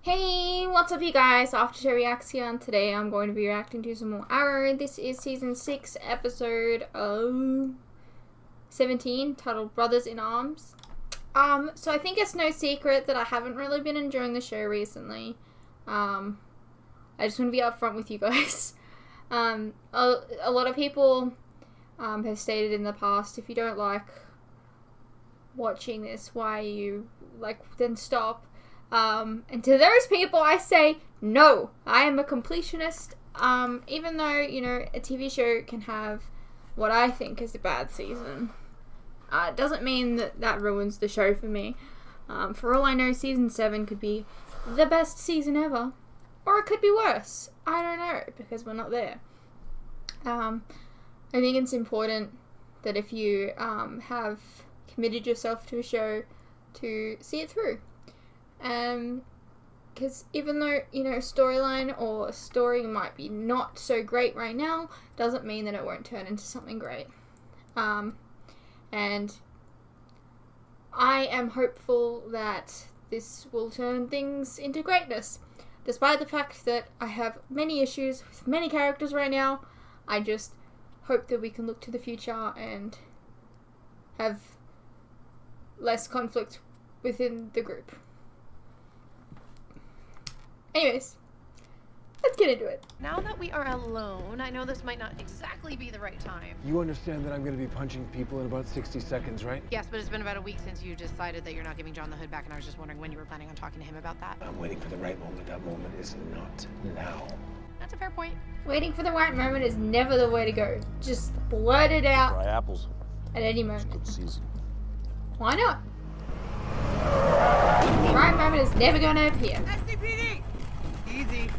Hey, what's up you guys? After Reaction. Today I'm going to be reacting to some more Arrow. This is season 6, episode 17, titled Brothers in Arms. So I think it's no secret that I haven't really been enjoying the show recently. I just want to be upfront with you guys. A lot of people have stated in the past, if you don't like watching this, why you then stop. And to those people I say, no, I am a completionist. Even though, a TV show can have what I think is a bad season, it doesn't mean that ruins the show for me. For all I know, season 7 could be the best season ever, or it could be worse. I don't know, because we're not there. I think it's important that if you have committed yourself to a show, to see it through. Because even though, storyline or a story might be not so great right now, doesn't mean that it won't turn into something great. And I am hopeful that this will turn things into greatness. Despite the fact that I have many issues with many characters right now, I just hope that we can look to the future and have less conflict within the group. Anyways, let's get into it. Now that we are alone, I know this might not exactly be the right time. You understand that I'm going to be punching people in about 60 seconds, right? Yes, but it's been about a week since you decided that you're not giving John the hood back, and I was just wondering when you were planning on talking to him about that. I'm waiting for the right moment. That moment is not now. That's a fair point. Waiting for the right moment is never the way to go. Just blurt it out. Dry apples. At any moment. Good season. Why not? The right moment is never going to appear. SCPD! Easy.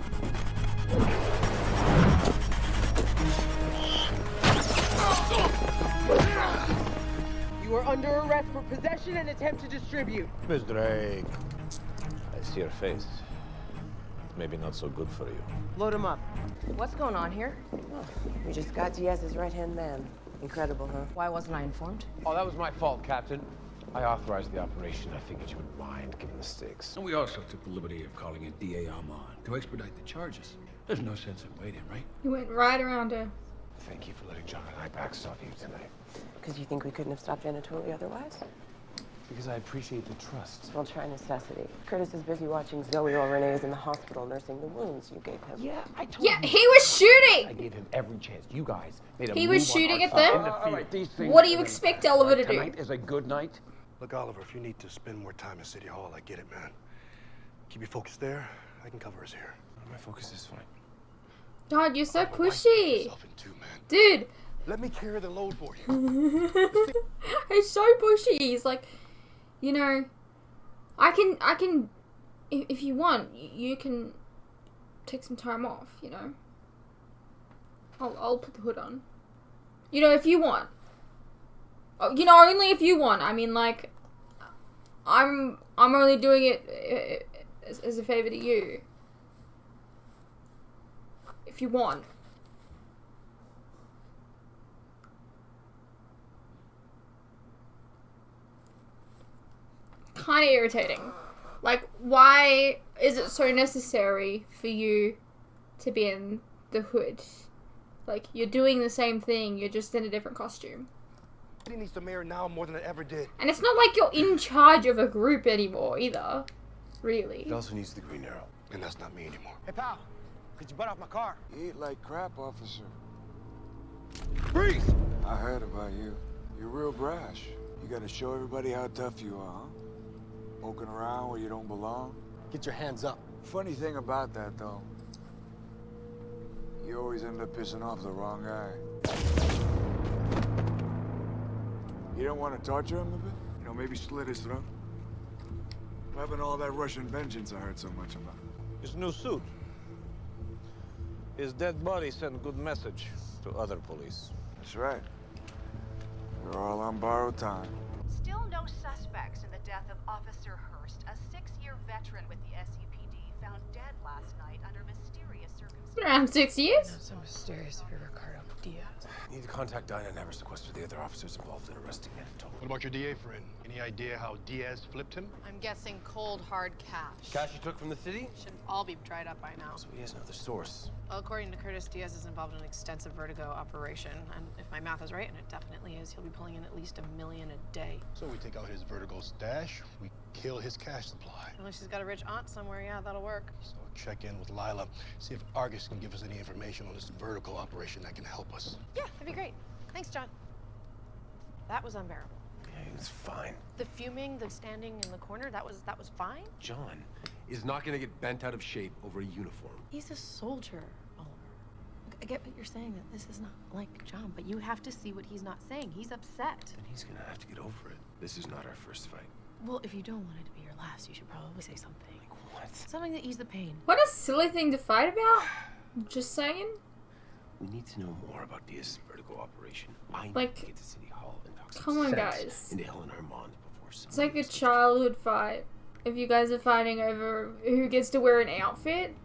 You are under arrest for possession and attempt to distribute. Miss Drake. I see your face. Maybe not so good for you. Load him up. What's going on here? Oh, we just got Diaz's right-hand man. Incredible, huh? Why wasn't I informed? Oh, that was my fault, Captain. I authorized the operation. I figured you wouldn't mind, given the stakes. And we also took the liberty of calling in DA Armand to expedite the charges. There's no sense in waiting, right? You went right around her. Thank you for letting John and I backstop you tonight. Because you think we couldn't have stopped Anna totally otherwise? Because I appreciate the trust. We'll try necessity. Curtis is busy watching Zoe while Renee is in the hospital nursing the wounds you gave him. Yeah, I told Yeah, you. he was shooting! I gave him every chance. You guys made a He move was on shooting our at side. them? All right, these things What do you are expect in the Oliver to past. do? Tonight is a good night. Look, Oliver, if you need to spend more time at City Hall, I get it, man. Keep your focus there. I can cover us here. My focus is fine. God, you're so I will wipe pushy. yourself in two, man. Dude. Let me carry the load for you. He's so pushy. He's like, I can, if you want, you can take some time off, I'll put the hood on. If you want. Only if you want. I mean, like, I'm only doing it as a favor to you. If you want. Kind of irritating. Like, why is it so necessary for you to be in the hood? Like, you're doing the same thing, you're just in a different costume. He needs the mayor now more than I ever did. And it's not like you're in charge of a group anymore, either. Really. He also needs the green arrow. And that's not me anymore. Hey, pal. Could you butt off my car? You eat like crap, officer. Freeze! I heard about you. You're real brash. You gotta show everybody how tough you are, huh? Poking around where you don't belong. Get your hands up. Funny thing about that, though, you always end up pissing off the wrong guy. You don't want to torture him a bit? Maybe slit his throat? What happened to all that Russian vengeance I heard so much about? His new suit. His dead body sent good message to other police. That's right. We're all on borrowed time. Still no suspects in the death of Officer Hurst, a 6-year veteran with the SCPD found dead last night under mysterious circumstances. Around 6 years? Not so mysterious if you're Ricardo Diaz. We need to contact Dinah and have her sequester the other officers involved in arresting Anton. What about your DA friend? Any idea how Diaz flipped him? I'm guessing cold, hard cash. Cash you took from the city? Should all be dried up by now. So he has another source. Well, according to Curtis, Diaz is involved in an extensive vertigo operation. And if my math is right, and it definitely is, he'll be pulling in at least $1 million a day. So we take out his vertigo stash, we kill his cash supply. Unless she's got a rich aunt somewhere, yeah, that'll work. So check in with Lila, see if Argus can give us any information on this vertigo operation that can help us. Yeah, that'd be great. Thanks, John. That was unbearable. Yeah, he was fine. The fuming, the standing in the corner, that was fine? John is not gonna get bent out of shape over a uniform. He's a soldier, Oliver. I get what you're saying, that this is not like John, but you have to see what he's not saying. He's upset. And he's gonna have to get over it. This is not our first fight. Well, if you don't want it to be your last, you should probably say something. Like what? Something to ease the pain. What a silly thing to fight about. Just saying. We need to know more about Diaz's vertigo operation. I need Like, to get to City Hall and talk some come on, sense guys. into Helen Armand before It's like a gets childhood fight. If you guys are fighting over who gets to wear an outfit.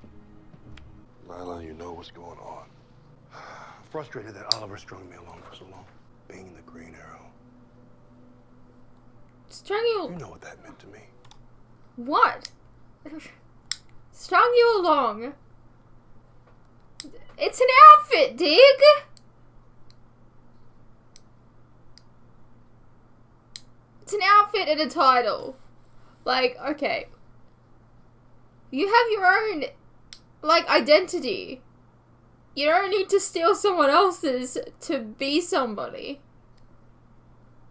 Lila, you know what's going on. Frustrated that Oliver strung me along for so long. Being the Green Arrow. Strung you. You know what that meant to me. What? Strung you along. It's an outfit, Dig! It's an outfit and a title. Like, okay. You have your own, like, identity. You don't need to steal someone else's to be somebody.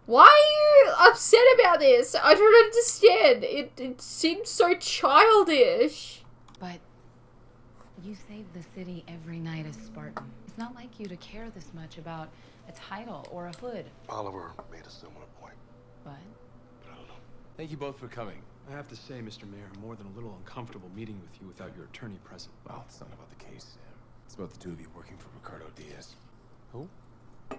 Why are you upset about this? I don't understand. It seems so childish. But you save the city every night as Spartan. It's not like you to care this much about a title or a hood. Oliver made a similar point. What? But I don't know. Thank you both for coming. I have to say, Mr. Mayor, I'm more than a little uncomfortable meeting with you without your attorney present. Well, it's not about the case, Sam. It's about the two of you working for Ricardo Diaz. Who?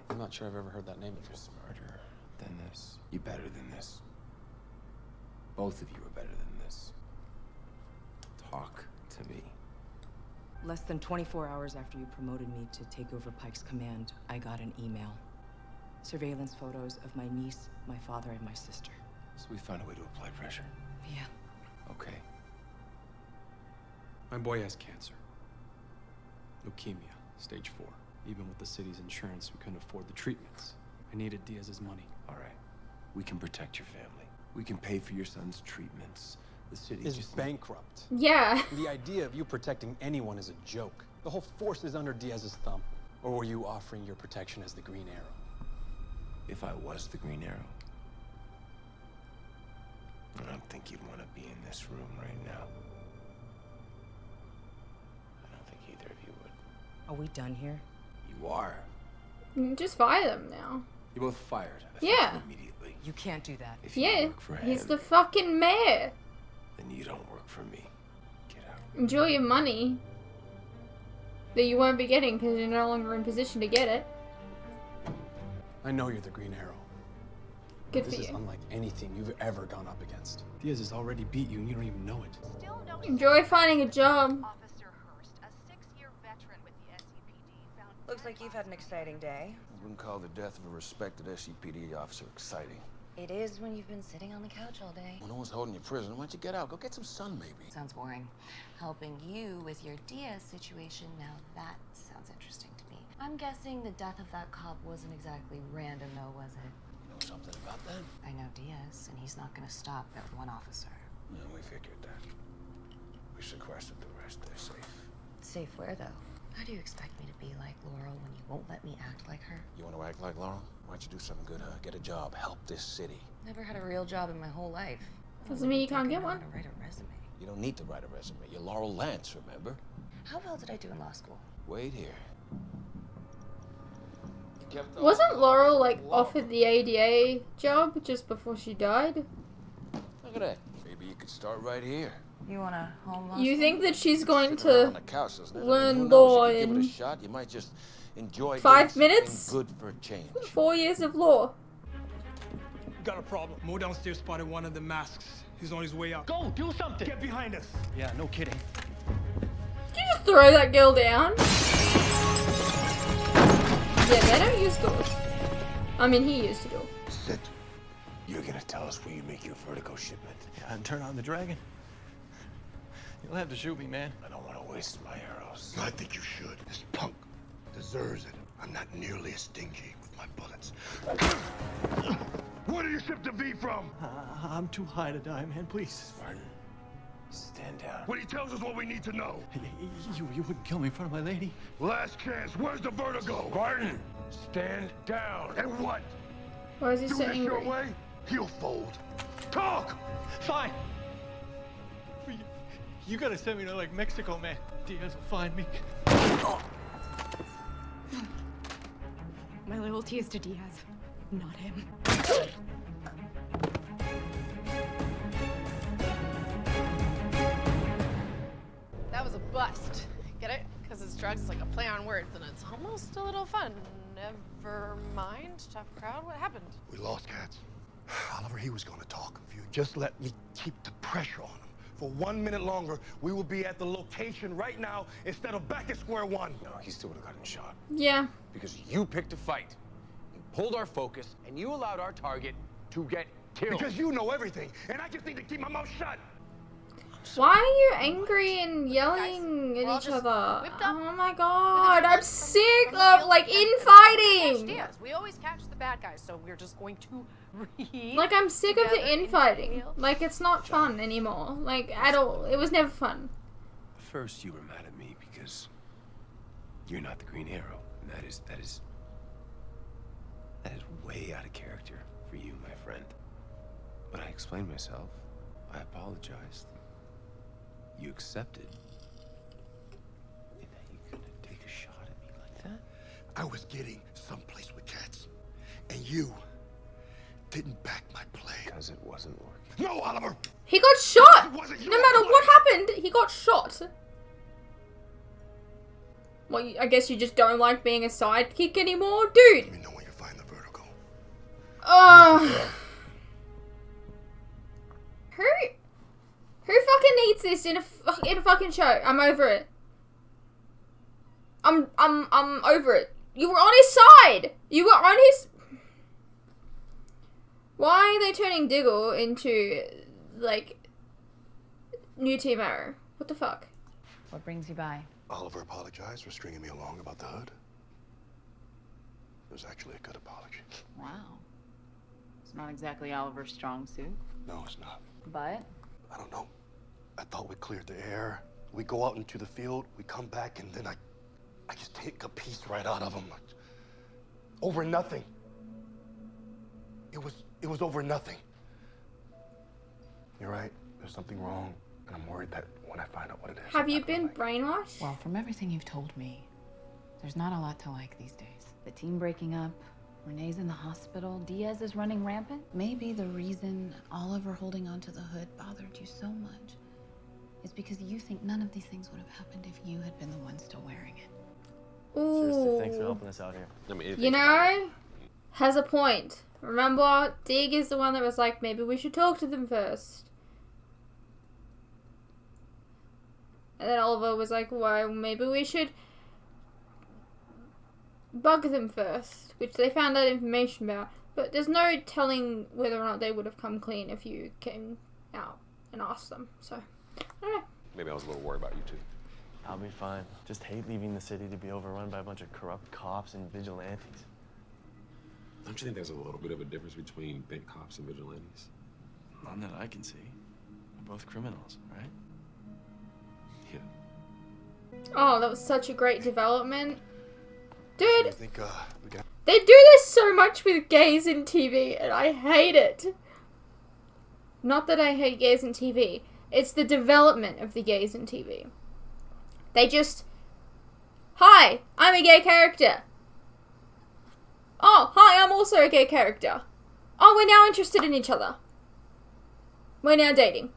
I'm not sure I've ever heard that name You're before. smarter than this. You're better than this. Both of you are better than this. Talk to me. Less than 24 hours after you promoted me to take over Pike's command, I got an email. Surveillance photos of my niece, my father, and my sister. So we found a way to apply pressure. Yeah. Okay. My boy has cancer. Leukemia, stage 4. Even with the city's insurance, we couldn't afford the treatments. I needed Diaz's money. All right. We can protect your family. We can pay for your son's treatments. The city Is just bankrupt. Yeah. The idea of you protecting anyone is a joke. The whole force is under Diaz's thumb. Or were you offering your protection as the Green Arrow? If I was the Green Arrow, I don't think you'd want to be in this room right now. I don't think either of you would. Are we done here? You are. Just fire them now. You're both fired. Yeah. Immediately. You can't do that. If you Yeah, work for he's him, the fucking mayor. then you don't work for me. Get out. Enjoy your money that you won't be getting because you're no longer in position to get it. I know you're the Green Arrow. Good This for is you. unlike anything you've ever gone up against. Diaz has already beat you and you don't even know it. Still no Enjoy finding a job. Officer Hurst, a 6-year veteran with the SCPD, found Looks like you've had an exciting day. I wouldn't call the death of a respected SCPD officer exciting. It is when you've been sitting on the couch all day. When no one's holding you prisoner, why don't you get out? Go get some sun, maybe. Sounds boring. Helping you with your Diaz situation, now that sounds interesting to me. I'm guessing the death of that cop wasn't exactly random though, was it? You know something about that? I know Diaz, and he's not gonna stop at one officer. Yeah, we figured that. We sequestered the rest. They're safe. Safe where though? How do you expect me to be like Laurel when you won't let me act like her? You want to act like Laurel? Why don't you do something good, huh? Get a job. Help this city. Never had a real job in my whole life. Doesn't mean you can't get one. To write a resume. You don't need to write a resume. You're Laurel Lance, remember? How well did I do in law school? Wait here. Wasn't Laurel like offered the ADA job just before she died? Look at that. Maybe you could start right here. You want a home law You school? think that she's going Sitting around on to the couch, doesn't it? learn Who knows? law You could give it in a shot. You might just enjoy 5 doing minutes? something good for a change. 4 years of law? Got a problem. Mo downstairs spotted one of the masks. He's on his way out. Go, do something! Get behind us. Yeah, no kidding. Did you just throw that girl down? Yeah, they don't use doors. I mean, he used to do. Sit. You're gonna tell us where you make your Vertigo shipment. Yeah, and turn on the dragon. You'll have to shoot me, man. I don't want to waste my arrows. I think you should. This punk deserves it. I'm not nearly as stingy with my bullets. Where do you ship the V from? I'm too high to die, man. Please. Martin, stand down. When he tells us what we need to know. You wouldn't kill me in front of my lady? Last chance. Where's the Vertigo? Martin, stand down. And what? Why is he Do so this your angry? way? He'll fold. Talk! Fine. You gotta send me to, like, Mexico, man. Diaz will find me. My loyalty is to Diaz, not him. That was a bust. Get it? Because it's drugs, like a play on words, and it's almost a little fun. Never mind. Tough crowd. What happened? We lost Katz. Oliver, he was gonna talk. If you just let me keep the pressure on him for 1 minute longer, we will be at the location right now instead of back at square one. No, he still would have gotten shot. Yeah. Because you picked a fight. You pulled our focus, and you allowed our target to get killed. Because you know everything, and I just need to keep my mouth shut. Why are you angry and yelling at each other? Oh my god, I'm sick of like infighting. Diaz. We always catch the bad guys, so we're just going to read. Like I'm sick of the together infighting. Like it's not fun anymore. Like at all. It was never fun. First, you were mad at me because you're not the Green Arrow, and that is way out of character for you, my friend. But I explained myself. I apologized. You accepted. And now you're gonna take a shot at me like that? I was getting someplace with Katz, and you didn't back my play. Because it wasn't working. No, Oliver! He got shot! It wasn't No your matter play. what happened, he got shot. Well, I guess you just don't like being a sidekick anymore? Dude! Let me know when you find the Vertigo. Who fucking needs this in a fucking show? I'm over it. I'm over it. You were on his side! You were on his... Why are they turning Diggle into, like, new Team Arrow? What the fuck? What brings you by? Oliver apologized for stringing me along about the hood. It was actually a good apology. Wow. It's not exactly Oliver's strong suit. No, it's not. But? I don't know. I thought we cleared the air. We go out into the field, we come back, and then I just take a piece right out of him. Over nothing. It was over nothing. You're right. There's something wrong, and I'm worried that when I find out what it is... Have you been brainwashed? Well, from everything you've told me, there's not a lot to like these days. The team breaking up, Renee's in the hospital, Diaz is running rampant. Maybe the reason Oliver holding onto the hood bothered you so much is because you think none of these things would have happened if you had been the one still wearing it. Ooh. Thanks for helping us out here. You know, has a point. Remember, Dig is the one that was like, maybe we should talk to them first. And then Oliver was like, well, maybe we should bug them first, which they found out information about. But there's no telling whether or not they would have come clean if you came out and asked them. So, I don't know. Maybe I was a little worried about you, too. I'll be fine. Just hate leaving the city to be overrun by a bunch of corrupt cops and vigilantes. Don't you think there's a little bit of a difference between big cops and vigilantes? None that I can see. We're both criminals, right? Yeah. Oh, that was such a great development. Dude, I think, we got... they do this so much with gays in TV, and I hate it. Not that I hate gays in TV. It's the development of the gays in TV. They just... Hi, I'm a gay character. Oh, hi, I'm also a gay character. Oh, we're now interested in each other. We're now dating.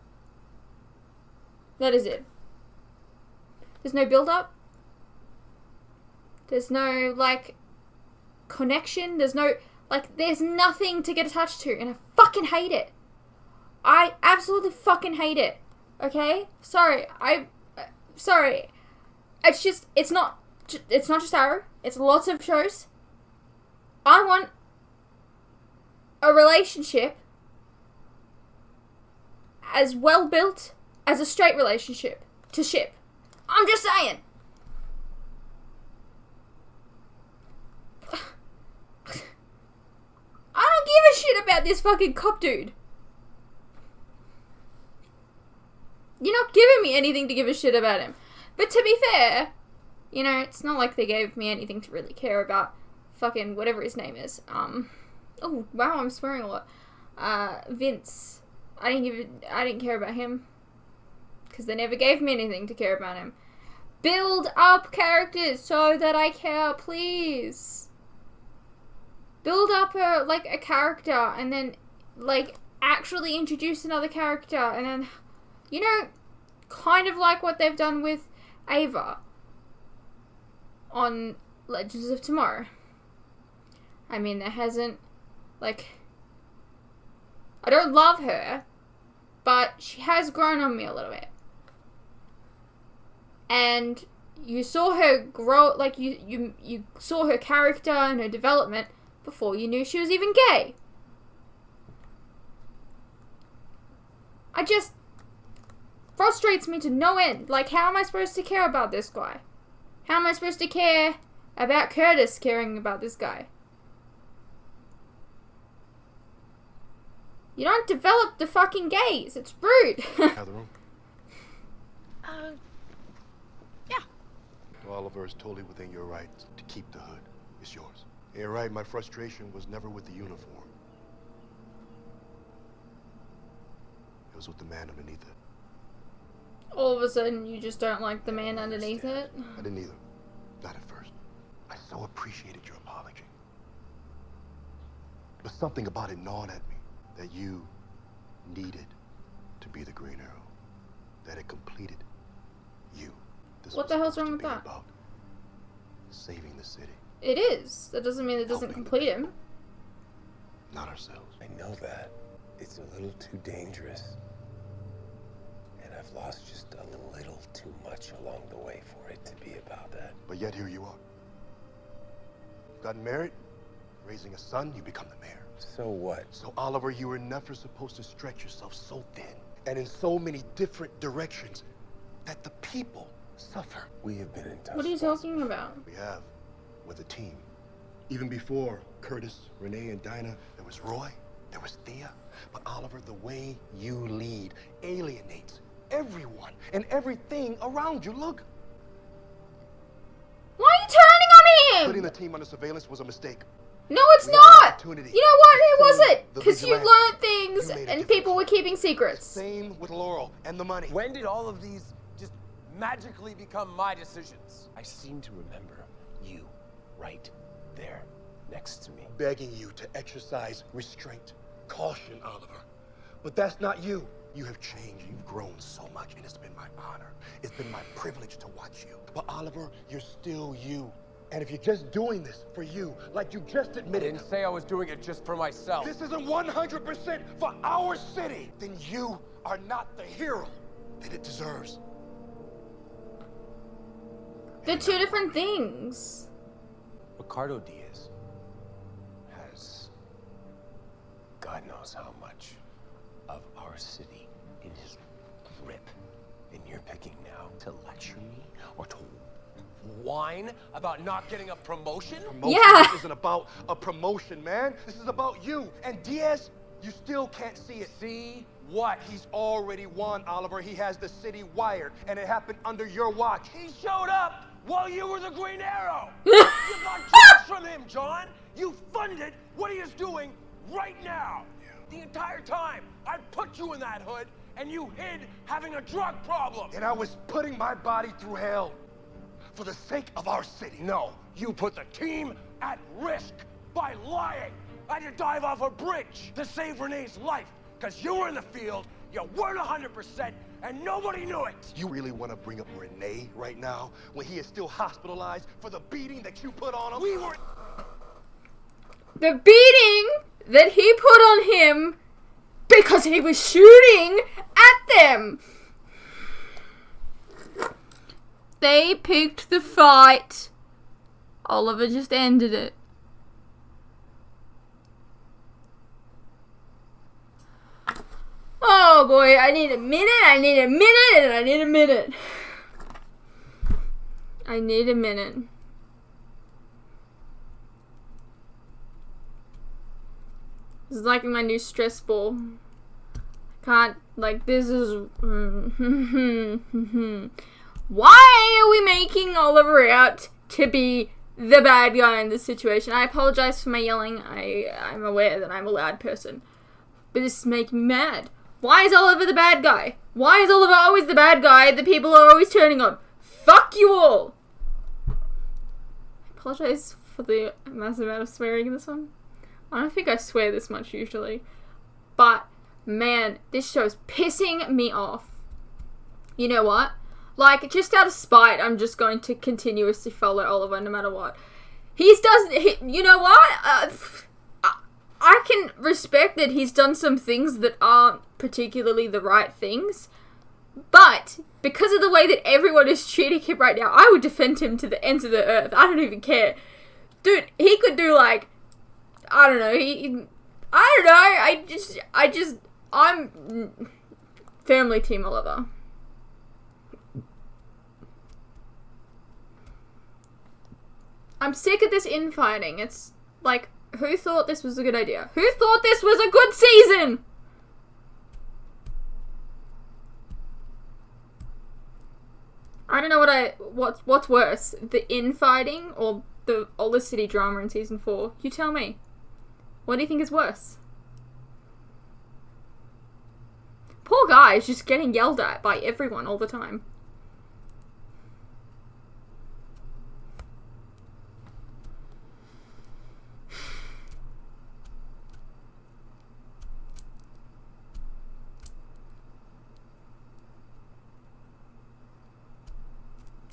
That is it. There's no build-up. There's no, like, connection. There's no, like, there's nothing to get attached to, and I fucking hate it. I absolutely fucking hate it. Okay? Sorry. Sorry. It's just, it's not just Arrow. It's lots of shows. I want a relationship as well built as a straight relationship to ship. I'm just saying. I don't give a shit about this fucking cop dude. You're not giving me anything to give a shit about him. But to be fair, you know, it's not like they gave me anything to really care about fucking whatever his name is. Oh, wow, I'm swearing a lot. Vince. I didn't care about him. Because they never gave me anything to care about him. Build up characters so that I care, please. Build up a character and then, like, actually introduce another character and then, you know, kind of like what they've done with Ava on Legends of Tomorrow. I mean, there hasn't, like, I don't love her, but she has grown on me a little bit. And you saw her grow, like, you saw her character and her development before you knew she was even gay. I just frustrates me to no end. Like, how am I supposed to care about this guy? How am I supposed to care about Curtis caring about this guy? You don't develop the fucking gays. It's rude. Have the room. Yeah. Oliver is totally within your rights to keep the hood. It's yours. You're right, my frustration was never with the uniform. It was with the man underneath it. All of a sudden, you just don't like the man underneath it? I didn't either. Not at first. I so appreciated your apology. But something about it gnawed at me. That you needed to be the Green Arrow. That it completed you. This what the hell's wrong with that? About saving the city. It is. That doesn't mean it doesn't complete him. Not ourselves. I know that. It's a little too dangerous. And I've lost just a little too much along the way for it to be about that. But yet here you are. You've gotten married, raising a son, you become the mayor. So what? So Oliver, you were never supposed to stretch yourself so thin and in so many different directions that the people suffer. We have been in touch. What are you talking about? We have, with a team. Even before Curtis, Renee, and Dinah, there was Roy, there was Thea. But Oliver, the way you lead alienates everyone and everything around you. Look. Why are you turning on him? Putting the team under surveillance was a mistake. No, it's not! You know what? It wasn't! Because you learned things and people were keeping secrets. Same with Laurel and the money. When did all of these just magically become my decisions? I seem to remember you right there next to me. Begging you to exercise restraint, caution, Oliver. But that's not you. You have changed. You've grown so much, and it's been my honor. It's been my privilege to watch you. But Oliver, you're still you. And if you're just doing this for you, like you just admitted... I didn't say I was doing it just for myself. This isn't 100% for our city. Then you are not the hero that it deserves. They're two different things. Ricardo Diaz has God knows how much of our city in his grip. And you're picking now to lecture me or to whine about not getting a promotion? This isn't about a promotion, man. This is about you. And Diaz, you still can't see it. See what? He's already won, Oliver. He has the city wired, and it happened under your watch. He showed up while you were the Green Arrow. You got jobs from him, John. You funded what he is doing right now. The entire time I put you in that hood, and you hid having a drug problem. And I was putting my body through hell. For the sake of our city. No, you put the team at risk by lying. I had to dive off a bridge to save Renee's life because you were in the field, you weren't 100%, and nobody knew it. You really want to bring up Renee right now when he is still hospitalized for the beating that you put on him? The beating that he put on him because he was shooting at them. They picked the fight. Oliver just ended it. Oh boy, I need a minute, I need a minute, and I need a minute. I need a minute. This is like my new stress ball. Can't, like, this is... Why are we making Oliver out to be the bad guy in this situation? I apologize for my yelling. I'm aware that I'm a loud person. But this is making me mad. Why is Oliver the bad guy? Why is Oliver always the bad guy that people are always turning on? Fuck you all! I apologize for the massive amount of swearing in this one. I don't think I swear this much usually. But, man, this show's pissing me off. You know what? Like, just out of spite, I'm just going to continuously follow Oliver no matter what. You know what? I can respect that he's done some things that aren't particularly the right things, but because of the way that everyone is treating him right now, I would defend him to the ends of the earth. I don't even care. Dude, he could do like, I don't know, I'm firmly Team Oliver. I'm sick of this infighting. It's like, who thought this was a good idea? Who thought this was a good season? I don't know what's worse, the infighting or the city drama in season 4. You tell me. What do you think is worse? Poor guy is just getting yelled at by everyone all the time.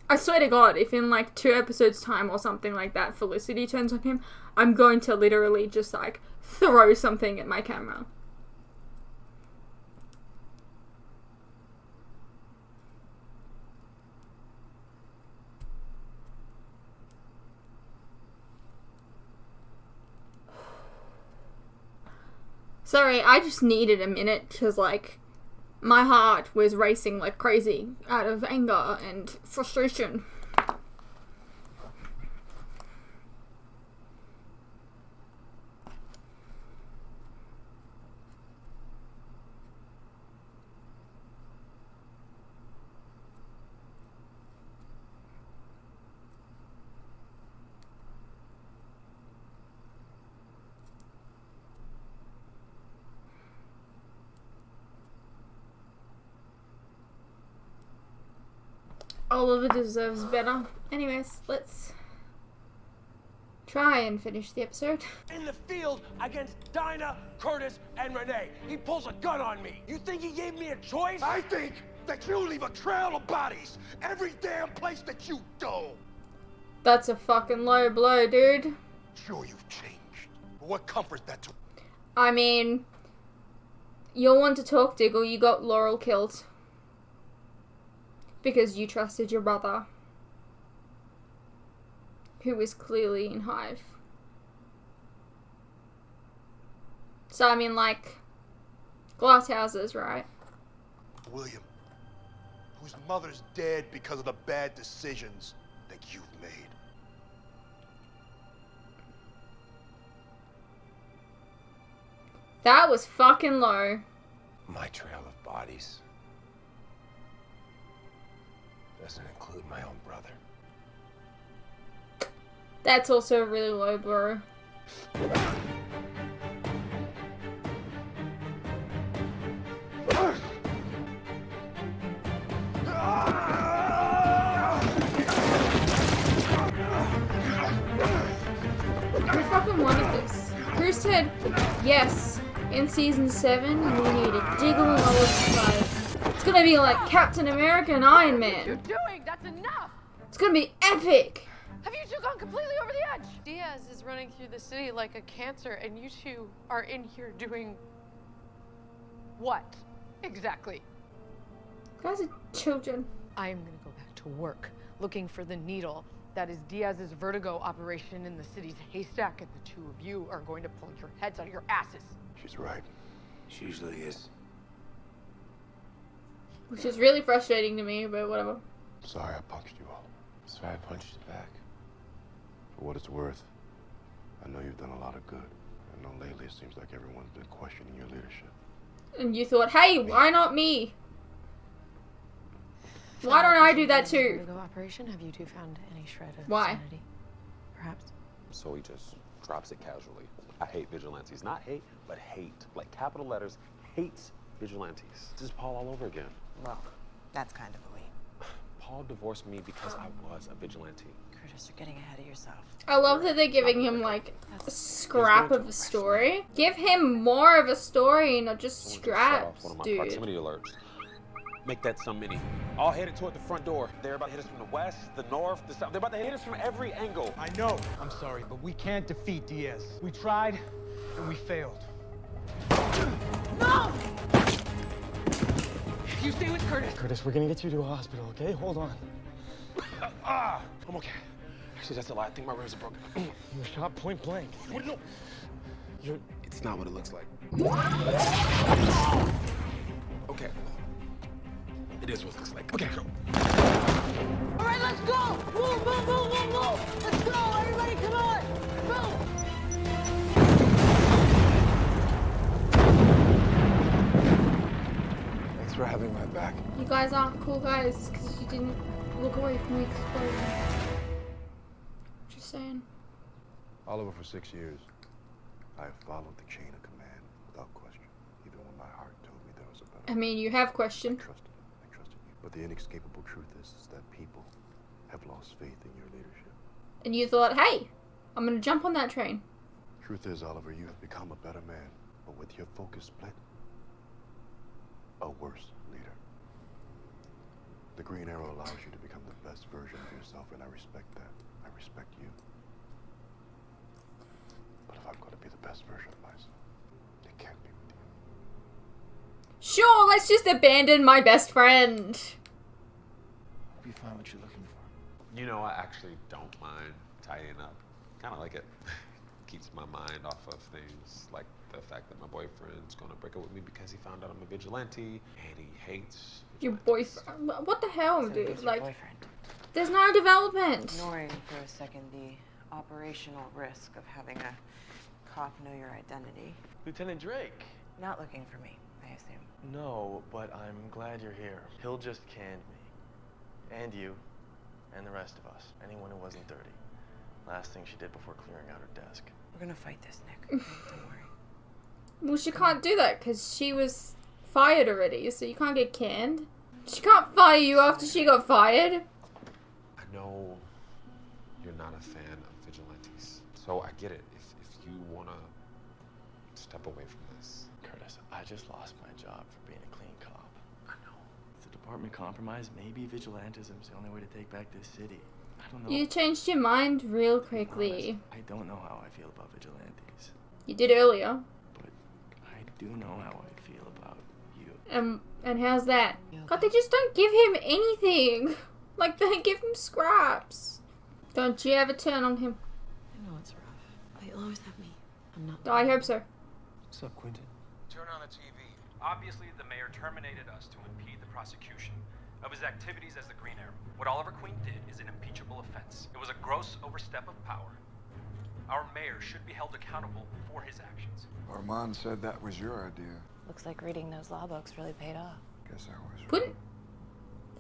I swear to God, if in like 2 episodes time or something like that, Felicity turns on him, I'm going to literally just like throw something at my camera. Sorry, I just needed a minute because like my heart was racing like crazy out of anger and frustration. Oliver deserves better. Anyways, let's try and finish the episode. In the field against Dinah, Curtis, and Renee. He pulls a gun on me. You think he gave me a choice? I think that you leave a trail of bodies every damn place that you go. That's a fucking low blow, dude. Sure, you've changed. But what comfort that to... I mean, you'll want to talk, Diggle. You got Laurel killed. Because you trusted your brother, who was clearly in Hive. So, I mean, like, glass houses, right? William, whose mother's dead because of the bad decisions that you've made. That was fucking low. My trail of bodies doesn't include my own brother. That's also really low, bro. Who fucking wanted this? Who said, yes, in season 7 we need a Diggle and Oliver fight? It's gonna be like Captain America and Iron Man. What are you doing? That's enough! It's gonna be epic! Have you two gone completely over the edge? Diaz is running through the city like a cancer, and you two are in here doing... what? Exactly. You guys are children. I am gonna go back to work, looking for the needle that is Diaz's vertigo operation in the city's haystack, and the two of you are going to pull your heads out of your asses. She's right. She usually is. Which is really frustrating to me, but whatever. Sorry I punched you all. Sorry I punched you back. For what it's worth, I know you've done a lot of good. I know lately it seems like everyone's been questioning your leadership. And you thought, hey, why not me? Why don't I do that too? Operation? Have you two found any shred of Why? sanity? Perhaps. So he just drops it casually. I hate vigilantes. Not hate, but hate. Like capital letters, hates vigilantes. This is Paul all over again. Well, that's kind of a leap. Paul divorced me because I was a vigilante. Curtis, you're getting ahead of yourself. I love that they're giving him like a scrap of a story. Give him more of a story, not just scraps, One of my dude. proximity alerts. Make that so many. All headed toward the front door. They're about to hit us from the west, the north, the south. They're about to hit us from every angle. I know. I'm sorry, but we can't defeat Diaz. We tried, and we failed. No! You stay with Curtis. Curtis, we're gonna get you to a hospital, okay? Hold on. I'm okay. Actually, that's a lie. I think my ribs are broken. You were shot point blank. What? No. It's not what it looks like. Okay. It is what it looks like. Okay, go. All right, let's go! Move, move, move, move, move! Let's go! Everybody, come on! Move! Thanks for having my back. You guys aren't cool guys because you didn't look away from the explosion. Just saying. Oliver, for 6 years, I have followed the chain of command without question, even when my heart told me there was a better. I mean, you have questioned. I trusted you. But the inescapable truth is that people have lost faith in your leadership. And you thought, hey, I'm gonna jump on that train. Truth is, Oliver, you have become a better man, but with your focus split, a worse leader. The Green Arrow allows you to become the best version of yourself, and I respect that. I respect you. But if I'm going to be the best version of myself, it can't be with you. Sure, let's just abandon my best friend. Hope you find what you're looking for. You know, I actually don't mind tidying up. Kind of like it. Keeps my mind off of things like the fact that my boyfriend's gonna break up with me because he found out I'm a vigilante and he hates Your boyfriend. What the hell, So dude? who's your Like, boyfriend? there's no development. Ignoring for a second the operational risk of having a cop know your identity. Lieutenant Drake. Not looking for me, I assume. No, but I'm glad you're here. Hill just canned me. And you. And the rest of us. Anyone who wasn't 30. Last thing she did before clearing out her desk. We're gonna fight this, Nick. Don't worry. Well, she can't do that because she was fired already, so you can't get canned. She can't fire you after she got fired. I know you're not a fan of vigilantes, so I get it. If you wanna step away from this. Curtis, I just lost my job for being a clean cop. I know. If the department compromised, maybe vigilantism is the only way to take back this city. I don't know. You changed your mind real quickly. I don't know how I feel about vigilantes. You did earlier. I do know how I feel about you. And how's that? God, they just don't give him anything. Like, they give him scraps. Don't you ever turn on him. I know it's rough, but you'll always have me. I'm not. I hope so. What's up, Quentin? Turn on the TV. Obviously, the mayor terminated us to impede the prosecution of his activities as the Green Arrow. What Oliver Queen did is an impeachable offense. It was a gross overstep of power. Our mayor should be held accountable for his actions. Armand said that was your idea. Looks like reading those law books really paid off. Guess I was right.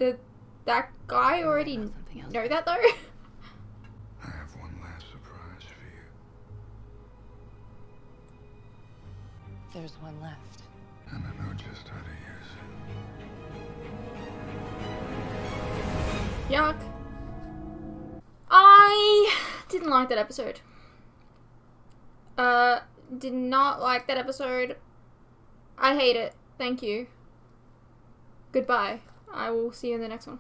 Wouldn't that guy already know that though? I have one last surprise for you. There's one left. And I know just how to use it. Yuck. I didn't like that episode. Did not like that episode. I hate it. Thank you. Goodbye. I will see you in the next one.